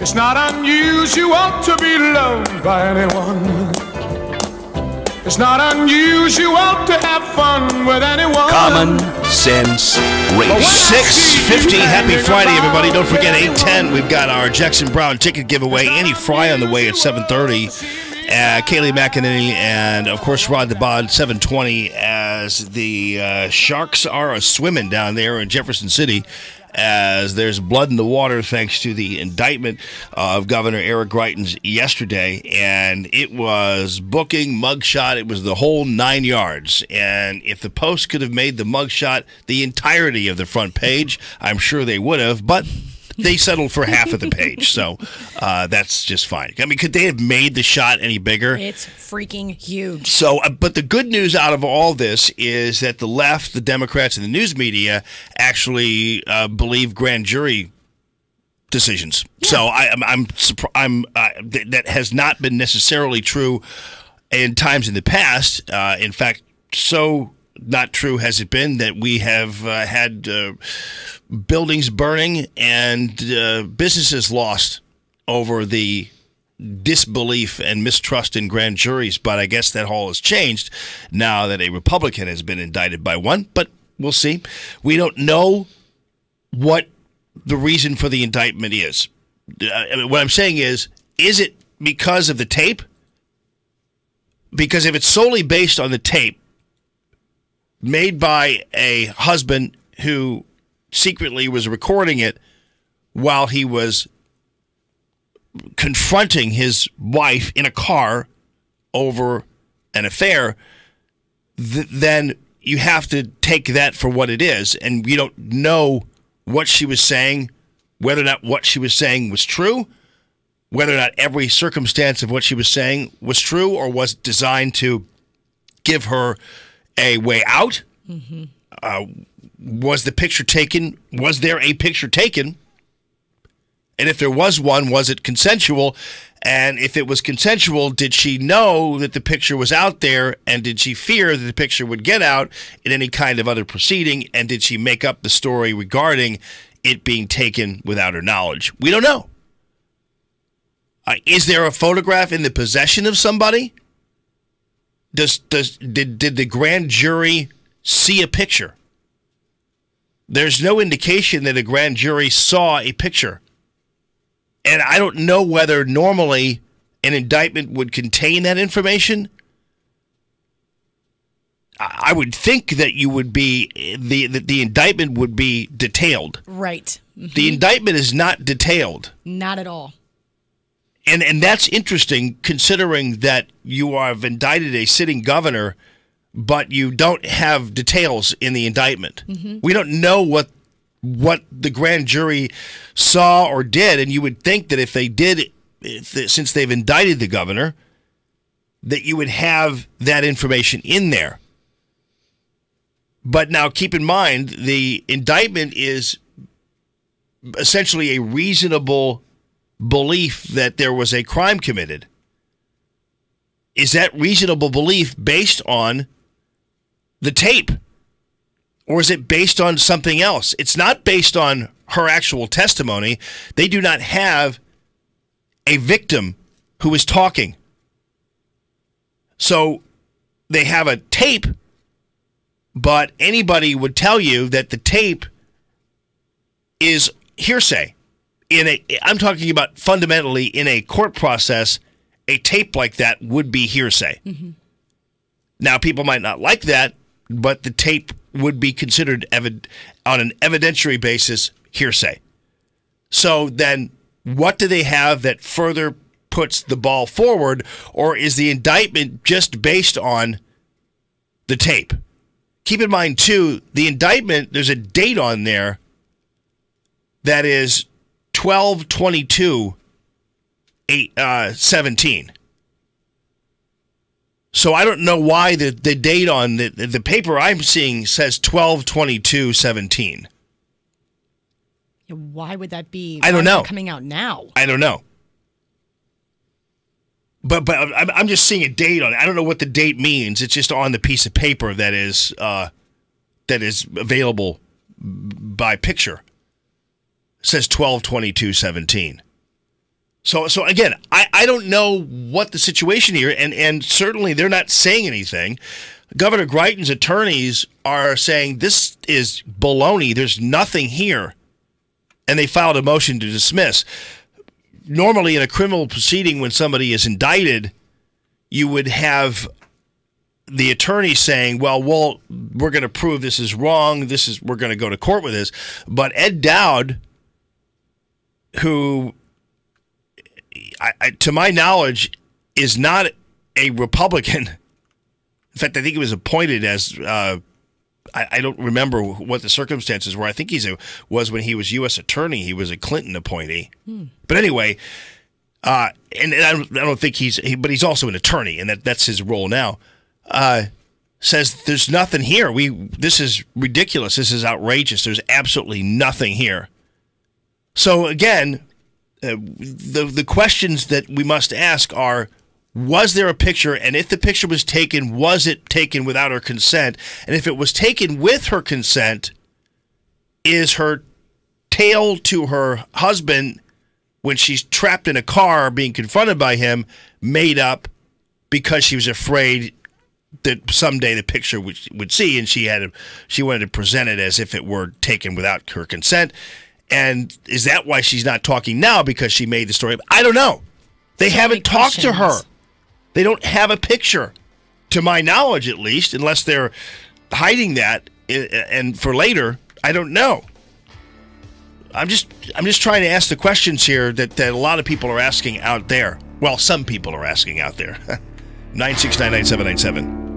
It's not unusual to be loved by anyone. It's not unusual to have fun with anyone. Common Sense Radio. 6:50. Happy Friday, everybody. Don't forget, 8:10. We've got our Jackson Brown ticket giveaway. Annie Fry on the way at 7:30. Kaylee McEnany and, of course, Rod the Bod, 7:20, as the Sharks are a-swimming down there in Jefferson City, as there's blood in the water thanks to the indictment of Governor Eric Greitens yesterday. And it was booking, mugshot, it was the whole 9 yards. And if the Post could have made the mugshot the entirety of the front page, I'm sure they would have, but they settled for half of the page, so that's just fine. I mean, could they have made the shot any bigger? It's freaking huge. So, but the good news out of all this is that the left, the Democrats, and the news media actually believe grand jury decisions. Yeah. So that has not been necessarily true in times in the past. In fact, so not true has it been that we have had buildings burning and businesses lost over the disbelief and mistrust in grand juries. But I guess that all has changed now that a Republican has been indicted by one. But we'll see. We don't know what the reason for the indictment is. What I'm saying is it because of the tape? Because if it's solely based on the tape, made by a husband who secretly was recording it while he was confronting his wife in a car over an affair, then you have to take that for what it is. And we don't know what she was saying, whether or not what she was saying was true, whether or not every circumstance of what she was saying was true or was designed to give her a way out. Mm-hmm. Was the picture taken? Was there a picture taken? And if there was one, was it consensual? And if it was consensual, did she know that the picture was out there? And did she fear that the picture would get out in any kind of other proceeding? And did she make up the story regarding it being taken without her knowledge? We don't know. Is there a photograph in the possession of somebody? Did the grand jury see a picture? There's no indication that a grand jury saw a picture. And I don't know whether normally an indictment would contain that information. I would think that you would be the indictment would be detailed. Right. Mm-hmm. The indictment is not detailed. Not at all. And that's interesting, considering that you have indicted a sitting governor, but you don't have details in the indictment. Mm-hmm. We don't know what the grand jury saw or did, and you would think that if they did, since they've indicted the governor, that you would have that information in there. But now keep in mind, the indictment is essentially a reasonable belief that there was a crime committed. Is that reasonable belief based on the tape? Or is it based on something else? It's not based on her actual testimony. They do not have a victim who is talking. So they have a tape, but anybody would tell you that the tape is hearsay. I'm talking about fundamentally in a court process, a tape like that would be hearsay. Mm-hmm. Now, people might not like that, but the tape would be considered on an evidentiary basis hearsay. So then what do they have that further puts the ball forward, or is the indictment just based on the tape? Keep in mind, too, the indictment, there's a date on there that is 12/22/17. So I don't know why the date on the paper I'm seeing says 12/22/17. Why would that be? I don't know. Coming out now. I don't know. But I'm just seeing a date on it. I don't know what the date means. It's just on the piece of paper that is available by picture. It says 12/22/17. So again, I don't know what the situation here, and certainly they're not saying anything. Governor Greitens' attorneys are saying this is baloney. There's nothing here. And they filed a motion to dismiss. Normally in a criminal proceeding, when somebody is indicted, you would have the attorney saying, well, we're going to prove this is wrong. We're going to go to court with this. But Ed Dowd, who, to my knowledge, is not a Republican. In fact, I think he was appointed as, I don't remember what the circumstances were. I think was when he was U.S. attorney. He was a Clinton appointee. But anyway, and I don't think but he's also an attorney, and that's his role now. Says there's nothing here. This is ridiculous. This is outrageous. There's absolutely nothing here. So again, the questions that we must ask are, was there a picture? And if the picture was taken, was it taken without her consent? And if it was taken with her consent, is her tale to her husband when she's trapped in a car being confronted by him made up because she was afraid that someday the picture would see, and she wanted to present it as if it were taken without her consent? And is that why she's not talking now, because she made the story up? I don't know. They haven't talked to her. They don't have a picture, to my knowledge at least, unless they're hiding that and for later. I don't know. I'm just trying to ask the questions here that a lot of people are asking out there. Well, some people are asking out there. 9699797.